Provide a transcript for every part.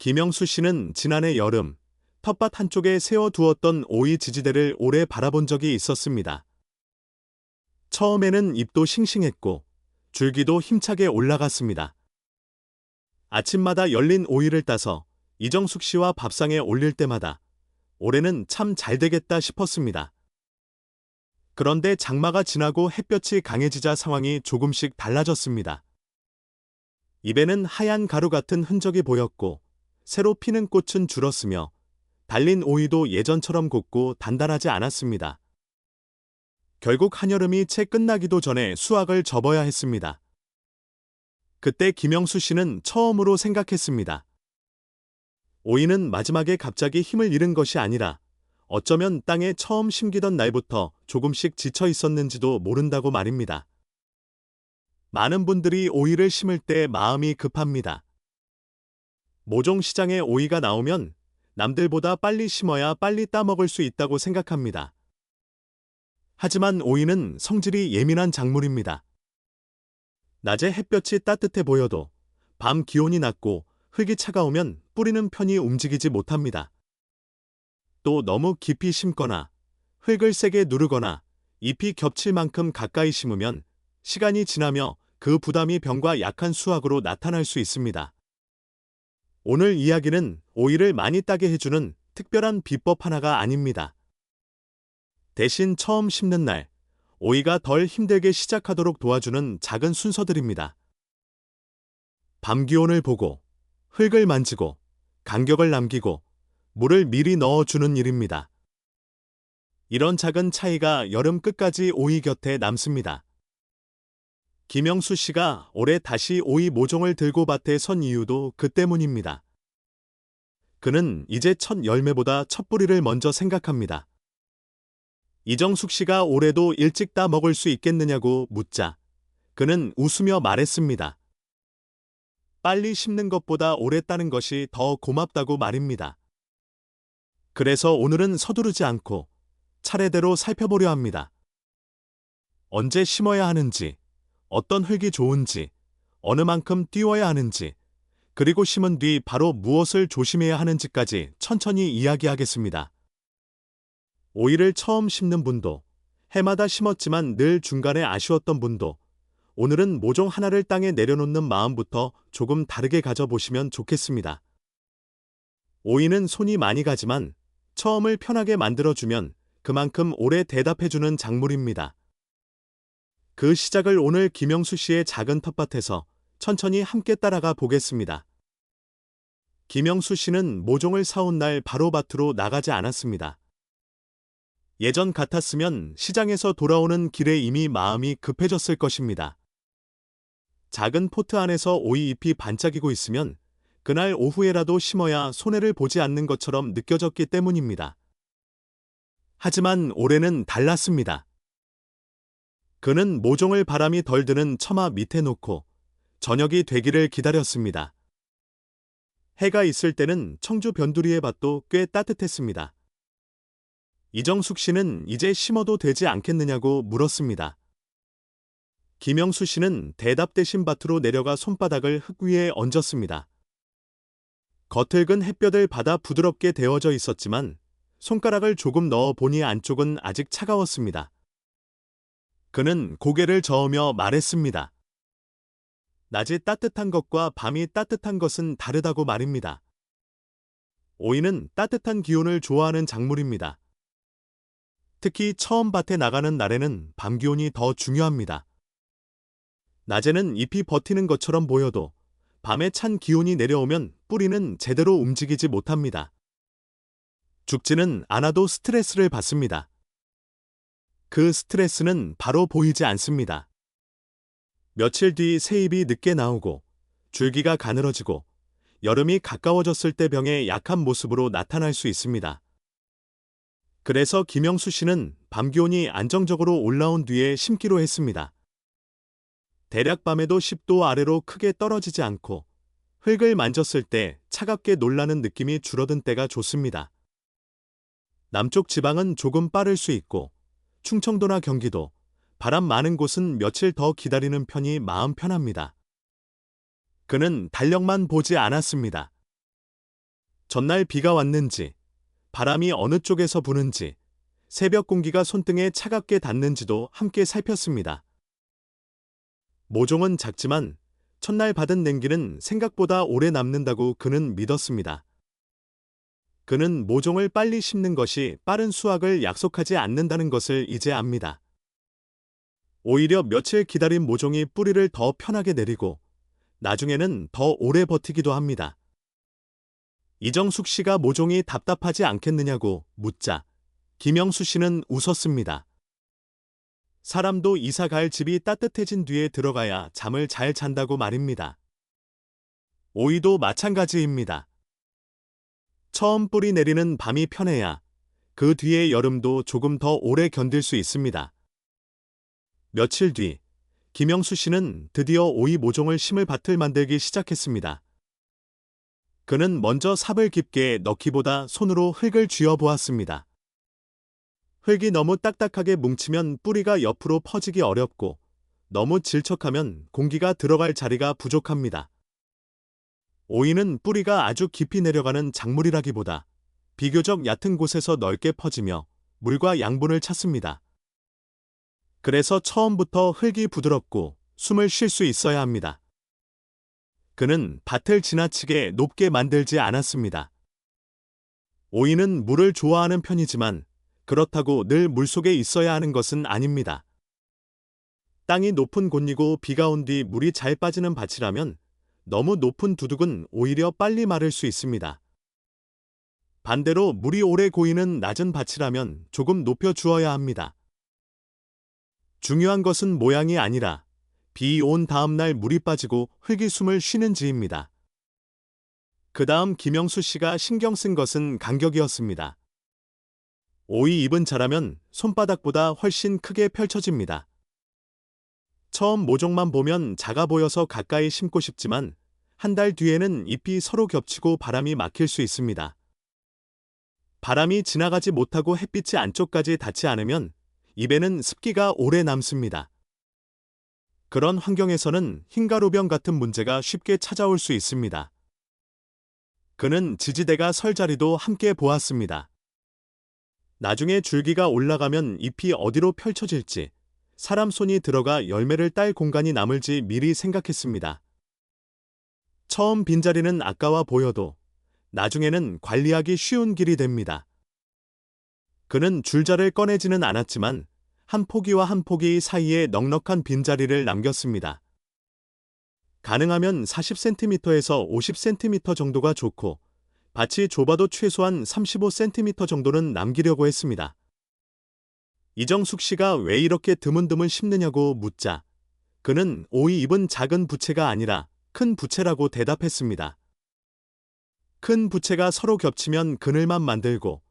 김영수 씨는 지난해 여름 텃밭 한쪽에 세워두었던 오이 지지대를 오래 바라본 적이 있었습니다. 처음에는 잎도 싱싱했고 줄기도 힘차게 올라갔습니다. 아침마다 열린 오이를 따서 이정숙 씨와 밥상에 올릴 때마다 올해는 참 잘 되겠다 싶었습니다. 그런데 장마가 지나고 햇볕이 강해지자 상황이 조금씩 달라졌습니다. 잎에는 하얀 가루 같은 흔적이 보였고 새로 피는 꽃은 줄었으며 달린 오이도 예전처럼 곱고 단단하지 않았습니다. 결국 한여름이 채 끝나기도 전에 수확을 접어야 했습니다. 그때 김영수 씨는 처음으로 생각했습니다. 오이는 마지막에 갑자기 힘을 잃은 것이 아니라 어쩌면 땅에 처음 심기던 날부터 조금씩 지쳐 있었는지도 모른다고 말입니다. 많은 분들이 오이를 심을 때 마음이 급합니다. 모종 시장에 오이가 나오면 남들보다 빨리 심어야 빨리 따먹을 수 있다고 생각합니다. 하지만 오이는 성질이 예민한 작물입니다. 낮에 햇볕이 따뜻해 보여도 밤 기온이 낮고 흙이 차가우면 뿌리는 편히 움직이지 못합니다. 또 너무 깊이 심거나 흙을 세게 누르거나 잎이 겹칠 만큼 가까이 심으면 시간이 지나며 그 부담이 병과 약한 수확으로 나타날 수 있습니다. 오늘 이야기는 오이를 많이 따게 해주는 특별한 비법 하나가 아닙니다. 대신 처음 심는 날, 오이가 덜 힘들게 시작하도록 도와주는 작은 순서들입니다. 밤 기온을 보고, 흙을 만지고, 간격을 남기고, 물을 미리 넣어주는 일입니다. 이런 작은 차이가 여름 끝까지 오이 곁에 남습니다. 김영수 씨가 올해 다시 오이 모종을 들고 밭에 선 이유도 그 때문입니다. 그는 이제 첫 열매보다 첫 뿌리를 먼저 생각합니다. 이정숙 씨가 올해도 일찍 따 먹을 수 있겠느냐고 묻자 그는 웃으며 말했습니다. 빨리 심는 것보다 오래 따는 것이 더 고맙다고 말입니다. 그래서 오늘은 서두르지 않고 차례대로 살펴보려 합니다. 언제 심어야 하는지, 어떤 흙이 좋은지, 어느 만큼 띄워야 하는지, 그리고 심은 뒤 바로 무엇을 조심해야 하는지까지 천천히 이야기하겠습니다. 오이를 처음 심는 분도, 해마다 심었지만 늘 중간에 아쉬웠던 분도, 오늘은 모종 하나를 땅에 내려놓는 마음부터 조금 다르게 가져보시면 좋겠습니다. 오이는 손이 많이 가지만 처음을 편하게 만들어주면 그만큼 오래 대답해주는 작물입니다. 그 시작을 오늘 김영수 씨의 작은 텃밭에서 천천히 함께 따라가 보겠습니다. 김영수 씨는 모종을 사온 날 바로 밭으로 나가지 않았습니다. 예전 같았으면 시장에서 돌아오는 길에 이미 마음이 급해졌을 것입니다. 작은 포트 안에서 오이 잎이 반짝이고 있으면 그날 오후에라도 심어야 손해를 보지 않는 것처럼 느껴졌기 때문입니다. 하지만 올해는 달랐습니다. 그는 모종을 바람이 덜 드는 처마 밑에 놓고 저녁이 되기를 기다렸습니다. 해가 있을 때는 청주 변두리의 밭도 꽤 따뜻했습니다. 이정숙 씨는 이제 심어도 되지 않겠느냐고 물었습니다. 김영수 씨는 대답 대신 밭으로 내려가 손바닥을 흙 위에 얹었습니다. 겉흙은 햇볕을 받아 부드럽게 데워져 있었지만 손가락을 조금 넣어 보니 안쪽은 아직 차가웠습니다. 그는 고개를 저으며 말했습니다. 낮이 따뜻한 것과 밤이 따뜻한 것은 다르다고 말입니다. 오이는 따뜻한 기온을 좋아하는 작물입니다. 특히 처음 밭에 나가는 날에는 밤 기온이 더 중요합니다. 낮에는 잎이 버티는 것처럼 보여도 밤에 찬 기온이 내려오면 뿌리는 제대로 움직이지 못합니다. 죽지는 않아도 스트레스를 받습니다. 그 스트레스는 바로 보이지 않습니다. 며칠 뒤 새잎이 늦게 나오고 줄기가 가늘어지고 여름이 가까워졌을 때 병의 약한 모습으로 나타날 수 있습니다. 그래서 김영수 씨는 밤 기온이 안정적으로 올라온 뒤에 심기로 했습니다. 대략 밤에도 10도 아래로 크게 떨어지지 않고 흙을 만졌을 때 차갑게 놀라는 느낌이 줄어든 때가 좋습니다. 남쪽 지방은 조금 빠를 수 있고 충청도나 경기도, 바람 많은 곳은 며칠 더 기다리는 편이 마음 편합니다. 그는 달력만 보지 않았습니다. 전날 비가 왔는지, 바람이 어느 쪽에서 부는지, 새벽 공기가 손등에 차갑게 닿는지도 함께 살폈습니다. 모종은 작지만 첫날 받은 냉기는 생각보다 오래 남는다고 그는 믿었습니다. 그는 모종을 빨리 심는 것이 빠른 수확을 약속하지 않는다는 것을 이제 압니다. 오히려 며칠 기다린 모종이 뿌리를 더 편하게 내리고 나중에는 더 오래 버티기도 합니다. 이정숙 씨가 모종이 답답하지 않겠느냐고 묻자 김영수 씨는 웃었습니다. 사람도 이사 갈 집이 따뜻해진 뒤에 들어가야 잠을 잘 잔다고 말입니다. 오이도 마찬가지입니다. 처음 뿌리 내리는 밤이 편해야 그 뒤의 여름도 조금 더 오래 견딜 수 있습니다. 며칠 뒤, 김영수 씨는 드디어 오이 모종을 심을 밭을 만들기 시작했습니다. 그는 먼저 삽을 깊게 넣기보다 손으로 흙을 쥐어보았습니다. 흙이 너무 딱딱하게 뭉치면 뿌리가 옆으로 퍼지기 어렵고 너무 질척하면 공기가 들어갈 자리가 부족합니다. 오이는 뿌리가 아주 깊이 내려가는 작물이라기보다 비교적 얕은 곳에서 넓게 퍼지며 물과 양분을 찾습니다. 그래서 처음부터 흙이 부드럽고 숨을 쉴 수 있어야 합니다. 그는 밭을 지나치게 높게 만들지 않았습니다. 오이는 물을 좋아하는 편이지만 그렇다고 늘 물속에 있어야 하는 것은 아닙니다. 땅이 높은 곳이고 비가 온 뒤 물이 잘 빠지는 밭이라면 너무 높은 두둑은 오히려 빨리 마를 수 있습니다. 반대로 물이 오래 고이는 낮은 밭이라면 조금 높여 주어야 합니다. 중요한 것은 모양이 아니라 비 온 다음 날 물이 빠지고 흙이 숨을 쉬는지입니다. 그 다음 김영수 씨가 신경 쓴 것은 간격이었습니다. 오이 잎은 자라면 손바닥보다 훨씬 크게 펼쳐집니다. 처음 모종만 보면 작아 보여서 가까이 심고 싶지만 한 달 뒤에는 잎이 서로 겹치고 바람이 막힐 수 있습니다. 바람이 지나가지 못하고 햇빛이 안쪽까지 닿지 않으면 잎에는 습기가 오래 남습니다. 그런 환경에서는 흰가루병 같은 문제가 쉽게 찾아올 수 있습니다. 그는 지지대가 설 자리도 함께 보았습니다. 나중에 줄기가 올라가면 잎이 어디로 펼쳐질지, 사람 손이 들어가 열매를 딸 공간이 남을지 미리 생각했습니다. 처음 빈자리는 아까워 보여도 나중에는 관리하기 쉬운 길이 됩니다. 그는 줄자를 꺼내지는 않았지만 한 포기와 한 포기 사이에 넉넉한 빈자리를 남겼습니다. 가능하면 40cm에서 50cm 정도가 좋고 밭이 좁아도 최소한 35cm 정도는 남기려고 했습니다. 이정숙 씨가 왜 이렇게 드문드문 심느냐고 묻자 그는 오이 잎은 작은 부채가 아니라 큰 부채라고 대답했습니다. 큰 부채가 서로 겹치면 그늘만 만들고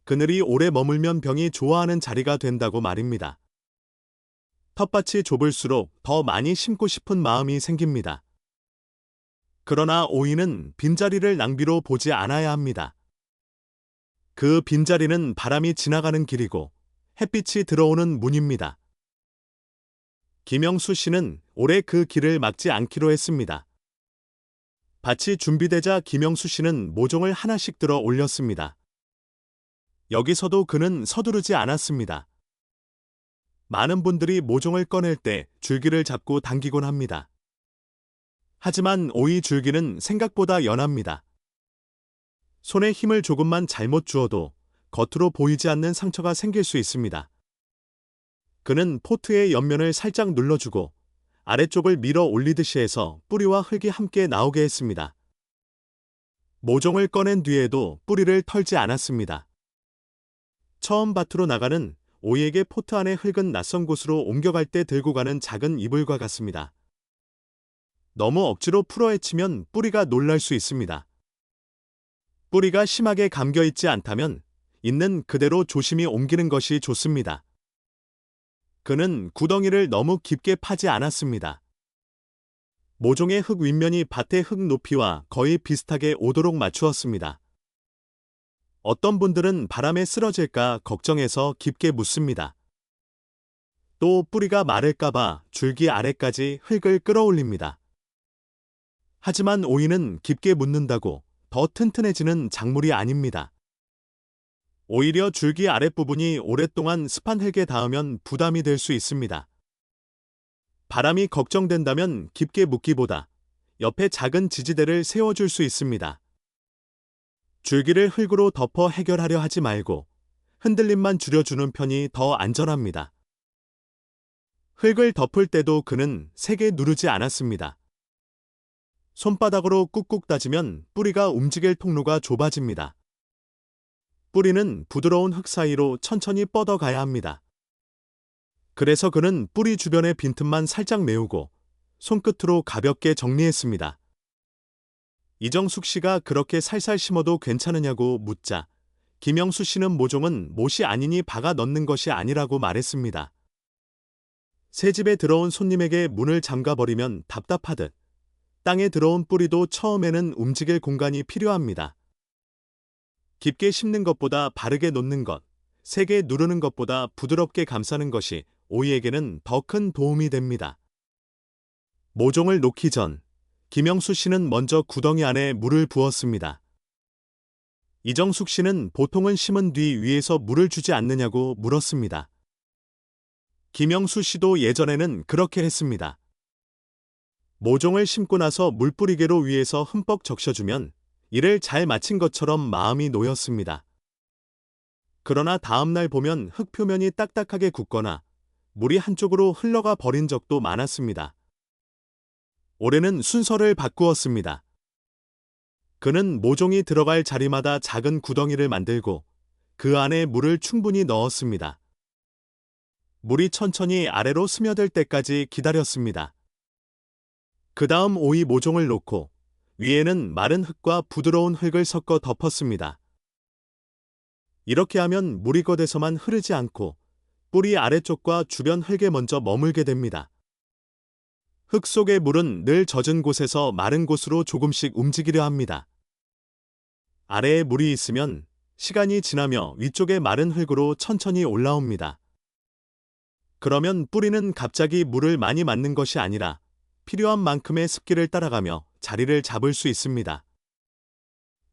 그늘이 오래 머물면 병이 좋아하는 자리가 된다고 말입니다. 텃밭이 좁을수록 더 많이 심고 싶은 마음이 생깁니다. 그러나 오이는 빈자리를 낭비로 보지 않아야 합니다. 그 빈자리는 바람이 지나가는 길이고 햇빛이 들어오는 문입니다. 김영수 씨는 올해 그 길을 막지 않기로 했습니다. 밭이 준비되자 김영수 씨는 모종을 하나씩 들어 올렸습니다. 여기서도 그는 서두르지 않았습니다. 많은 분들이 모종을 꺼낼 때 줄기를 잡고 당기곤 합니다. 하지만 오이 줄기는 생각보다 연합니다. 손에 힘을 조금만 잘못 주어도 겉으로 보이지 않는 상처가 생길 수 있습니다. 그는 포트의 옆면을 살짝 눌러주고 아래쪽을 밀어 올리듯이 해서 뿌리와 흙이 함께 나오게 했습니다. 모종을 꺼낸 뒤에도 뿌리를 털지 않았습니다. 처음 밭으로 나가는 오이에게 포트 안의 흙은 낯선 곳으로 옮겨갈 때 들고 가는 작은 이불과 같습니다. 너무 억지로 풀어헤치면 뿌리가 놀랄 수 있습니다. 뿌리가 심하게 감겨있지 않다면 있는 그대로 조심히 옮기는 것이 좋습니다. 그는 구덩이를 너무 깊게 파지 않았습니다. 모종의 흙 윗면이 밭의 흙 높이와 거의 비슷하게 오도록 맞추었습니다. 어떤 분들은 바람에 쓰러질까 걱정해서 깊게 묻습니다. 또 뿌리가 마를까봐 줄기 아래까지 흙을 끌어올립니다. 하지만 오이는 깊게 묻는다고 더 튼튼해지는 작물이 아닙니다. 오히려 줄기 아랫부분이 오랫동안 습한 흙에 닿으면 부담이 될 수 있습니다. 바람이 걱정된다면 깊게 묻기보다 옆에 작은 지지대를 세워줄 수 있습니다. 줄기를 흙으로 덮어 해결하려 하지 말고 흔들림만 줄여주는 편이 더 안전합니다. 흙을 덮을 때도 그는 세게 누르지 않았습니다. 손바닥으로 꾹꾹 따지면 뿌리가 움직일 통로가 좁아집니다. 뿌리는 부드러운 흙 사이로 천천히 뻗어가야 합니다. 그래서 그는 뿌리 주변의 빈틈만 살짝 메우고 손끝으로 가볍게 정리했습니다. 이정숙 씨가 그렇게 살살 심어도 괜찮으냐고 묻자 김영수 씨는 모종은 못이 아니니 박아 넣는 것이 아니라고 말했습니다. 새 집에 들어온 손님에게 문을 잠가버리면 답답하듯 땅에 들어온 뿌리도 처음에는 움직일 공간이 필요합니다. 깊게 심는 것보다 바르게 놓는 것, 세게 누르는 것보다 부드럽게 감싸는 것이 오이에게는 더 큰 도움이 됩니다. 모종을 놓기 전 김영수 씨는 먼저 구덩이 안에 물을 부었습니다. 이정숙 씨는 보통은 심은 뒤 위에서 물을 주지 않느냐고 물었습니다. 김영수 씨도 예전에는 그렇게 했습니다. 모종을 심고 나서 물뿌리개로 위에서 흠뻑 적셔주면 일을 잘 마친 것처럼 마음이 놓였습니다. 그러나 다음날 보면 흙 표면이 딱딱하게 굳거나 물이 한쪽으로 흘러가 버린 적도 많았습니다. 올해는 순서를 바꾸었습니다. 그는 모종이 들어갈 자리마다 작은 구덩이를 만들고 그 안에 물을 충분히 넣었습니다. 물이 천천히 아래로 스며들 때까지 기다렸습니다. 그 다음 오이 모종을 놓고 위에는 마른 흙과 부드러운 흙을 섞어 덮었습니다. 이렇게 하면 물이 겉에서만 흐르지 않고 뿌리 아래쪽과 주변 흙에 먼저 머물게 됩니다. 흙 속의 물은 늘 젖은 곳에서 마른 곳으로 조금씩 움직이려 합니다. 아래에 물이 있으면 시간이 지나며 위쪽의 마른 흙으로 천천히 올라옵니다. 그러면 뿌리는 갑자기 물을 많이 맞는 것이 아니라 필요한 만큼의 습기를 따라가며 자리를 잡을 수 있습니다.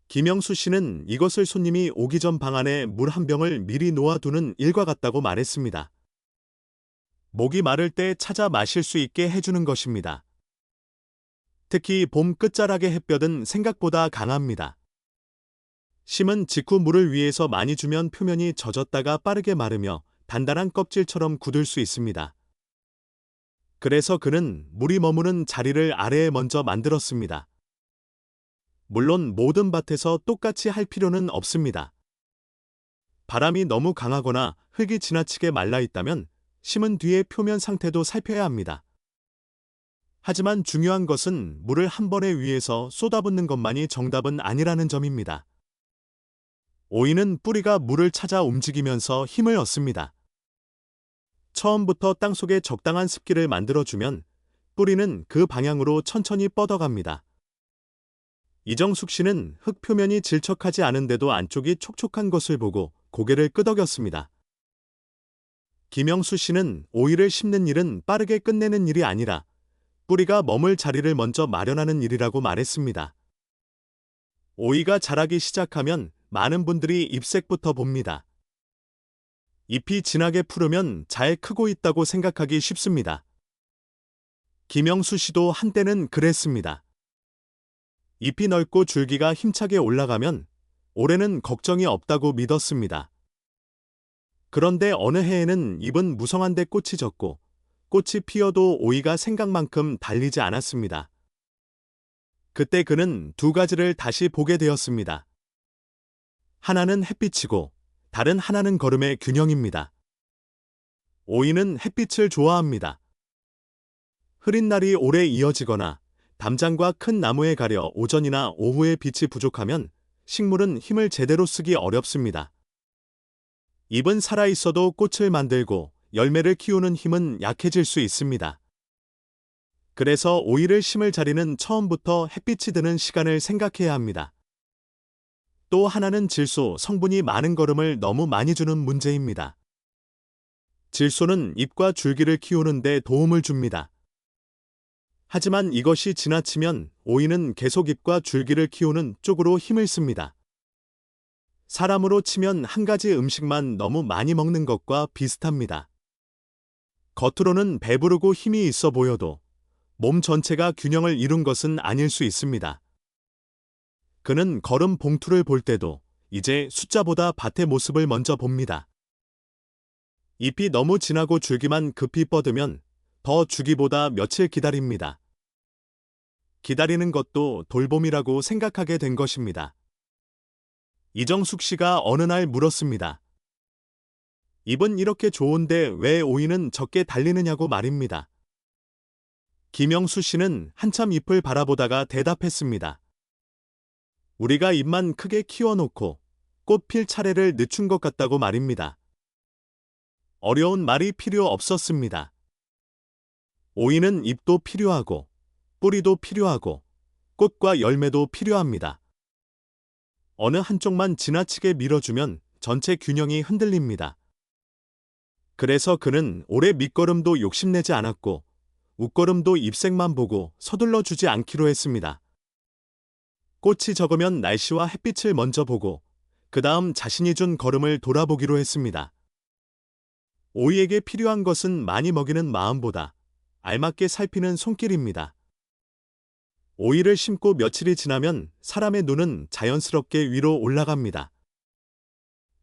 김영수 씨는 이것을 손님이 오기 전 방 안에 물 한 병을 미리 놓아두는 일과 같다고 말했습니다. 목이 마를 때 찾아 마실 수 있게 해주는 것입니다. 특히 봄 끝자락의 햇볕은 생각보다 강합니다. 심은 직후 물을 위에서 많이 주면 표면이 젖었다가 빠르게 마르며 단단한 껍질처럼 굳을 수 있습니다. 그래서 그는 물이 머무는 자리를 아래에 먼저 만들었습니다. 물론 모든 밭에서 똑같이 할 필요는 없습니다. 바람이 너무 강하거나 흙이 지나치게 말라 있다면 심은 뒤의 표면 상태도 살펴야 합니다. 하지만 중요한 것은 물을 한 번에 위에서 쏟아붓는 것만이 정답은 아니라는 점입니다. 오이는 뿌리가 물을 찾아 움직이면서 힘을 얻습니다. 처음부터 땅속에 적당한 습기를 만들어주면 뿌리는 그 방향으로 천천히 뻗어갑니다. 이정숙 씨는 흙 표면이 질척하지 않은데도 안쪽이 촉촉한 것을 보고 고개를 끄덕였습니다. 김영수 씨는 오이를 심는 일은 빠르게 끝내는 일이 아니라 뿌리가 머물 자리를 먼저 마련하는 일이라고 말했습니다. 오이가 자라기 시작하면 많은 분들이 잎색부터 봅니다. 잎이 진하게 푸르면 잘 크고 있다고 생각하기 쉽습니다. 김영수 씨도 한때는 그랬습니다. 잎이 넓고 줄기가 힘차게 올라가면 올해는 걱정이 없다고 믿었습니다. 그런데 어느 해에는 잎은 무성한데 꽃이 졌고 꽃이 피어도 오이가 생각만큼 달리지 않았습니다. 그때 그는 두 가지를 다시 보게 되었습니다. 하나는 햇빛이고 다른 하나는 거름의 균형입니다. 오이는 햇빛을 좋아합니다. 흐린 날이 오래 이어지거나 담장과 큰 나무에 가려 오전이나 오후에 빛이 부족하면 식물은 힘을 제대로 쓰기 어렵습니다. 잎은 살아있어도 꽃을 만들고 열매를 키우는 힘은 약해질 수 있습니다. 그래서 오이를 심을 자리는 처음부터 햇빛이 드는 시간을 생각해야 합니다. 또 하나는 질소, 성분이 많은 거름을 너무 많이 주는 문제입니다. 질소는 잎과 줄기를 키우는 데 도움을 줍니다. 하지만 이것이 지나치면 오이는 계속 잎과 줄기를 키우는 쪽으로 힘을 씁니다. 사람으로 치면 한 가지 음식만 너무 많이 먹는 것과 비슷합니다. 겉으로는 배부르고 힘이 있어 보여도 몸 전체가 균형을 이룬 것은 아닐 수 있습니다. 그는 걸음 봉투를 볼 때도 이제 숫자보다 밭의 모습을 먼저 봅니다. 잎이 너무 진하고 줄기만 급히 뻗으면 더 주기보다 며칠 기다립니다. 기다리는 것도 돌봄이라고 생각하게 된 것입니다. 이정숙 씨가 어느 날 물었습니다. 잎은 이렇게 좋은데 왜 오이는 적게 달리느냐고 말입니다. 김영수 씨는 한참 잎을 바라보다가 대답했습니다. 우리가 잎만 크게 키워놓고 꽃 필 차례를 늦춘 것 같다고 말입니다. 어려운 말이 필요 없었습니다. 오이는 잎도 필요하고 뿌리도 필요하고 꽃과 열매도 필요합니다. 어느 한쪽만 지나치게 밀어주면 전체 균형이 흔들립니다. 그래서 그는 올해 밑거름도 욕심내지 않았고 웃거름도 잎색만 보고 서둘러 주지 않기로 했습니다. 꽃이 적으면 날씨와 햇빛을 먼저 보고 그 다음 자신이 준 걸음을 돌아보기로 했습니다. 오이에게 필요한 것은 많이 먹이는 마음보다 알맞게 살피는 손길입니다. 오이를 심고 며칠이 지나면 사람의 눈은 자연스럽게 위로 올라갑니다.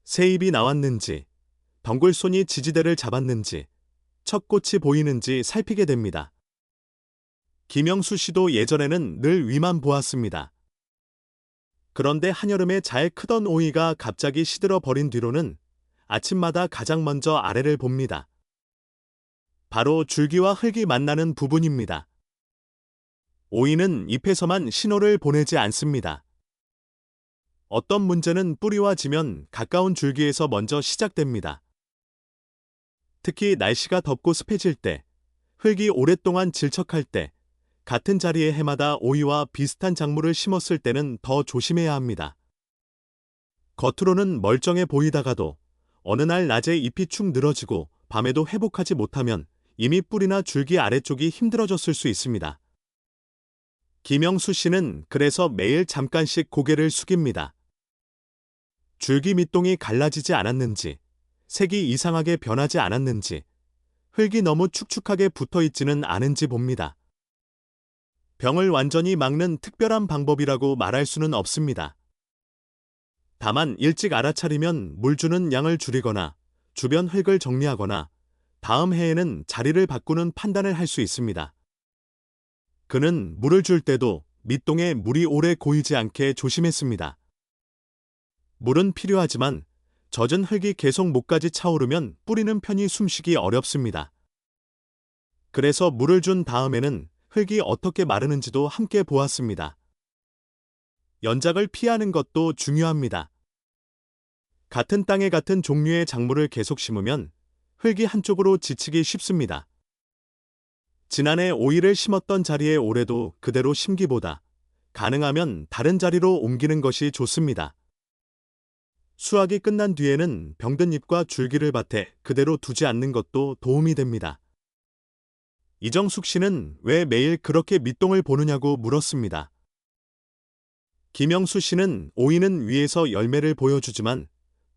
새잎이 나왔는지, 덩굴손이 지지대를 잡았는지, 첫 꽃이 보이는지 살피게 됩니다. 김영수 씨도 예전에는 늘 위만 보았습니다. 그런데 한여름에 잘 크던 오이가 갑자기 시들어 버린 뒤로는 아침마다 가장 먼저 아래를 봅니다. 바로 줄기와 흙이 만나는 부분입니다. 오이는 잎에서만 신호를 보내지 않습니다. 어떤 문제는 뿌리와 지면 가까운 줄기에서 먼저 시작됩니다. 특히 날씨가 덥고 습해질 때, 흙이 오랫동안 질척할 때, 같은 자리에 해마다 오이와 비슷한 작물을 심었을 때는 더 조심해야 합니다. 겉으로는 멀쩡해 보이다가도 어느 날 낮에 잎이 축 늘어지고 밤에도 회복하지 못하면 이미 뿌리나 줄기 아래쪽이 힘들어졌을 수 있습니다. 김영수 씨는 그래서 매일 잠깐씩 고개를 숙입니다. 줄기 밑동이 갈라지지 않았는지, 색이 이상하게 변하지 않았는지, 흙이 너무 축축하게 붙어 있지는 않은지 봅니다. 병을 완전히 막는 특별한 방법이라고 말할 수는 없습니다. 다만 일찍 알아차리면 물 주는 양을 줄이거나 주변 흙을 정리하거나 다음 해에는 자리를 바꾸는 판단을 할 수 있습니다. 그는 물을 줄 때도 밑동에 물이 오래 고이지 않게 조심했습니다. 물은 필요하지만 젖은 흙이 계속 목까지 차오르면 뿌리는 편히 숨쉬기 어렵습니다. 그래서 물을 준 다음에는 흙이 어떻게 마르는지도 함께 보았습니다. 연작을 피하는 것도 중요합니다. 같은 땅에 같은 종류의 작물을 계속 심으면 흙이 한쪽으로 지치기 쉽습니다. 지난해 오이를 심었던 자리에 올해도 그대로 심기보다 가능하면 다른 자리로 옮기는 것이 좋습니다. 수확이 끝난 뒤에는 병든 잎과 줄기를 밭에 그대로 두지 않는 것도 도움이 됩니다. 이정숙 씨는 왜 매일 그렇게 밑동을 보느냐고 물었습니다. 김영수 씨는 오이는 위에서 열매를 보여주지만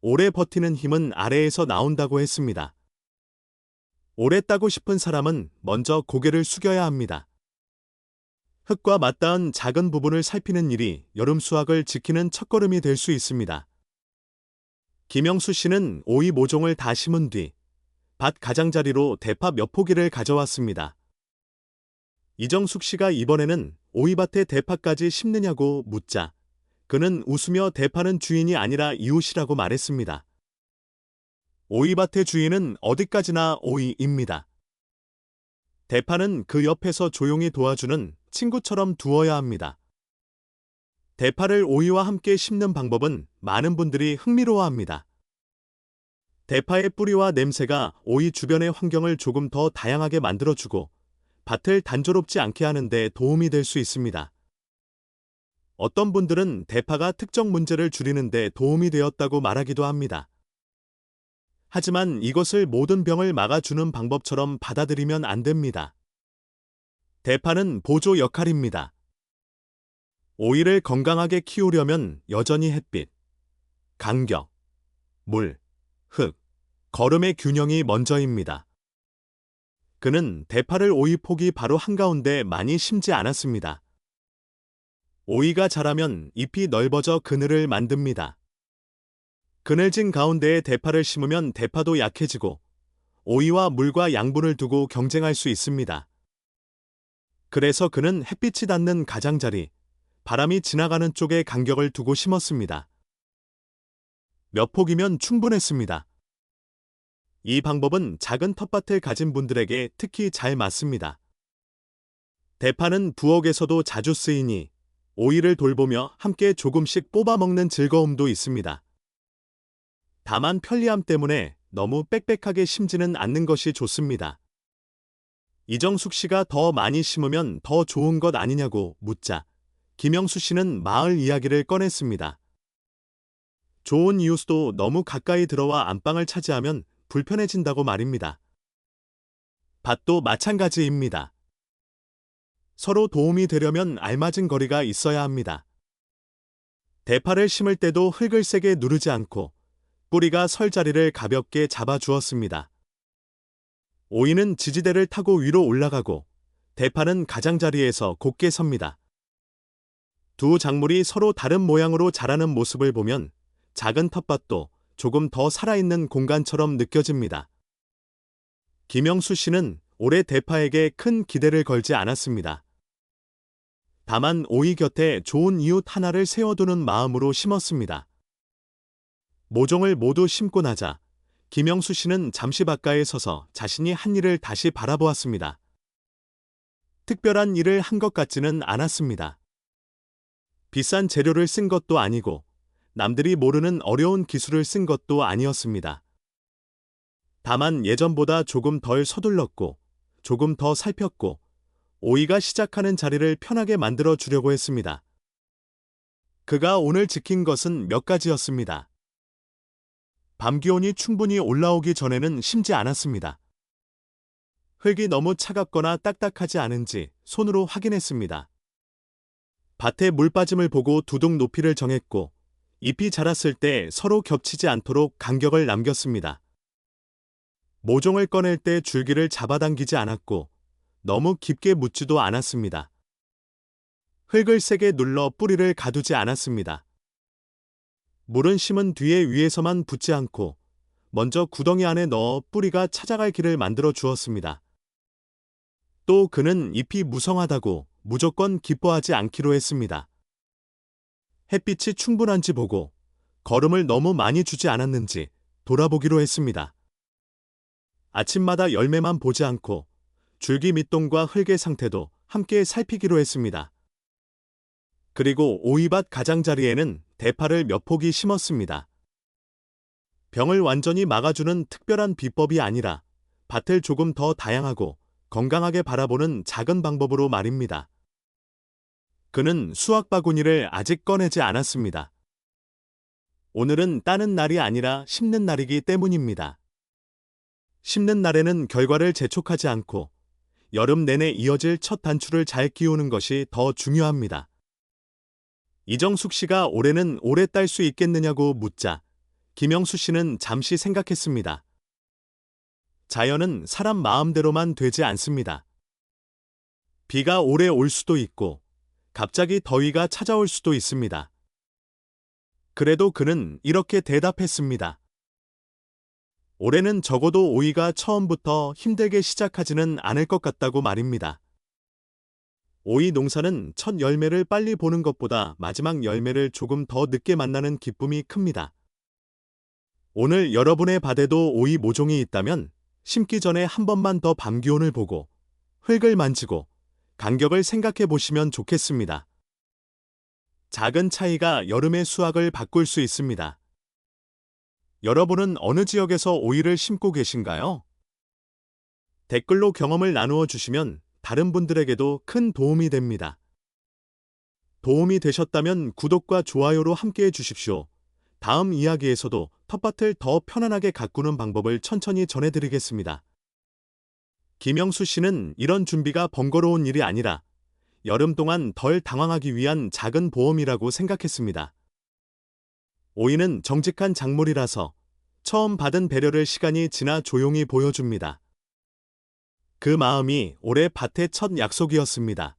오래 버티는 힘은 아래에서 나온다고 했습니다. 오래 따고 싶은 사람은 먼저 고개를 숙여야 합니다. 흙과 맞닿은 작은 부분을 살피는 일이 여름 수확을 지키는 첫걸음이 될 수 있습니다. 김영수 씨는 오이 모종을 다 심은 뒤 밭 가장자리로 대파 몇 포기를 가져왔습니다. 이정숙 씨가 이번에는 오이밭에 대파까지 심느냐고 묻자 그는 웃으며 대파는 주인이 아니라 이웃이라고 말했습니다. 오이밭의 주인은 어디까지나 오이입니다. 대파는 그 옆에서 조용히 도와주는 친구처럼 두어야 합니다. 대파를 오이와 함께 심는 방법은 많은 분들이 흥미로워합니다. 대파의 뿌리와 냄새가 오이 주변의 환경을 조금 더 다양하게 만들어주고 밭을 단조롭지 않게 하는 데 도움이 될 수 있습니다. 어떤 분들은 대파가 특정 문제를 줄이는 데 도움이 되었다고 말하기도 합니다. 하지만 이것을 모든 병을 막아주는 방법처럼 받아들이면 안 됩니다. 대파는 보조 역할입니다. 오이를 건강하게 키우려면 여전히 햇빛, 간격, 물, 흙, 거름의 균형이 먼저입니다. 그는 대파를 오이 폭이 바로 한가운데 많이 심지 않았습니다. 오이가 자라면 잎이 넓어져 그늘을 만듭니다. 그늘진 가운데에 대파를 심으면 대파도 약해지고 오이와 물과 양분을 두고 경쟁할 수 있습니다. 그래서 그는 햇빛이 닿는 가장자리, 바람이 지나가는 쪽에 간격을 두고 심었습니다. 몇 폭이면 충분했습니다. 이 방법은 작은 텃밭을 가진 분들에게 특히 잘 맞습니다. 대파는 부엌에서도 자주 쓰이니 오이를 돌보며 함께 조금씩 뽑아 먹는 즐거움도 있습니다. 다만 편리함 때문에 너무 빽빽하게 심지는 않는 것이 좋습니다. 이정숙 씨가 더 많이 심으면 더 좋은 것 아니냐고 묻자 김영수 씨는 마을 이야기를 꺼냈습니다. 좋은 이웃도 너무 가까이 들어와 안방을 차지하면 불편해진다고 말입니다. 밭도 마찬가지입니다. 서로 도움이 되려면 알맞은 거리가 있어야 합니다. 대파를 심을 때도 흙을 세게 누르지 않고 뿌리가 설 자리를 가볍게 잡아 주었습니다. 오이는 지지대를 타고 위로 올라가고 대파는 가장자리에서 곧게 섭니다. 두 작물이 서로 다른 모양으로 자라는 모습을 보면 작은 텃밭도 조금 더 살아있는 공간처럼 느껴집니다. 김영수 씨는 올해 대파에게 큰 기대를 걸지 않았습니다. 다만 오이 곁에 좋은 이웃 하나를 세워두는 마음으로 심었습니다. 모종을 모두 심고 나자 김영수 씨는 잠시 바깥에 서서 자신이 한 일을 다시 바라보았습니다. 특별한 일을 한 것 같지는 않았습니다. 비싼 재료를 쓴 것도 아니고 남들이 모르는 어려운 기술을 쓴 것도 아니었습니다. 다만 예전보다 조금 덜 서둘렀고 조금 더 살폈고 오이가 시작하는 자리를 편하게 만들어 주려고 했습니다. 그가 오늘 지킨 것은 몇 가지였습니다. 밤 기온이 충분히 올라오기 전에는 심지 않았습니다. 흙이 너무 차갑거나 딱딱하지 않은지 손으로 확인했습니다. 밭에 물 빠짐을 보고 두둑 높이를 정했고 잎이 자랐을 때 서로 겹치지 않도록 간격을 남겼습니다. 모종을 꺼낼 때 줄기를 잡아당기지 않았고 너무 깊게 묻지도 않았습니다. 흙을 세게 눌러 뿌리를 가두지 않았습니다. 물은 심은 뒤에 위에서만 붓지 않고 먼저 구덩이 안에 넣어 뿌리가 찾아갈 길을 만들어 주었습니다. 또 그는 잎이 무성하다고 무조건 기뻐하지 않기로 했습니다. 햇빛이 충분한지 보고 거름을 너무 많이 주지 않았는지 돌아보기로 했습니다. 아침마다 열매만 보지 않고 줄기 밑동과 흙의 상태도 함께 살피기로 했습니다. 그리고 오이밭 가장자리에는 대파를 몇 포기 심었습니다. 병을 완전히 막아주는 특별한 비법이 아니라 밭을 조금 더 다양하고 건강하게 바라보는 작은 방법으로 말입니다. 그는 수확 바구니를 아직 꺼내지 않았습니다. 오늘은 따는 날이 아니라 심는 날이기 때문입니다. 심는 날에는 결과를 재촉하지 않고 여름 내내 이어질 첫 단추를 잘 끼우는 것이 더 중요합니다. 이정숙 씨가 올해는 오래 딸 수 있겠느냐고 묻자 김영수 씨는 잠시 생각했습니다. 자연은 사람 마음대로만 되지 않습니다. 비가 오래 올 수도 있고 갑자기 더위가 찾아올 수도 있습니다. 그래도 그는 이렇게 대답했습니다. 올해는 적어도 오이가 처음부터 힘들게 시작하지는 않을 것 같다고 말입니다. 오이 농사는 첫 열매를 빨리 보는 것보다 마지막 열매를 조금 더 늦게 만나는 기쁨이 큽니다. 오늘 여러분의 밭에도 오이 모종이 있다면 심기 전에 한 번만 더 밤 기온을 보고 흙을 만지고 간격을 생각해 보시면 좋겠습니다. 작은 차이가 여름의 수확을 바꿀 수 있습니다. 여러분은 어느 지역에서 오이를 심고 계신가요? 댓글로 경험을 나누어 주시면 다른 분들에게도 큰 도움이 됩니다. 도움이 되셨다면 구독과 좋아요로 함께해 주십시오. 다음 이야기에서도 텃밭을 더 편안하게 가꾸는 방법을 천천히 전해드리겠습니다. 김영수 씨는 이런 준비가 번거로운 일이 아니라 여름 동안 덜 당황하기 위한 작은 보험이라고 생각했습니다. 오이는 정직한 작물이라서 처음 받은 배려를 시간이 지나 조용히 보여줍니다. 그 마음이 올해 밭의 첫 약속이었습니다.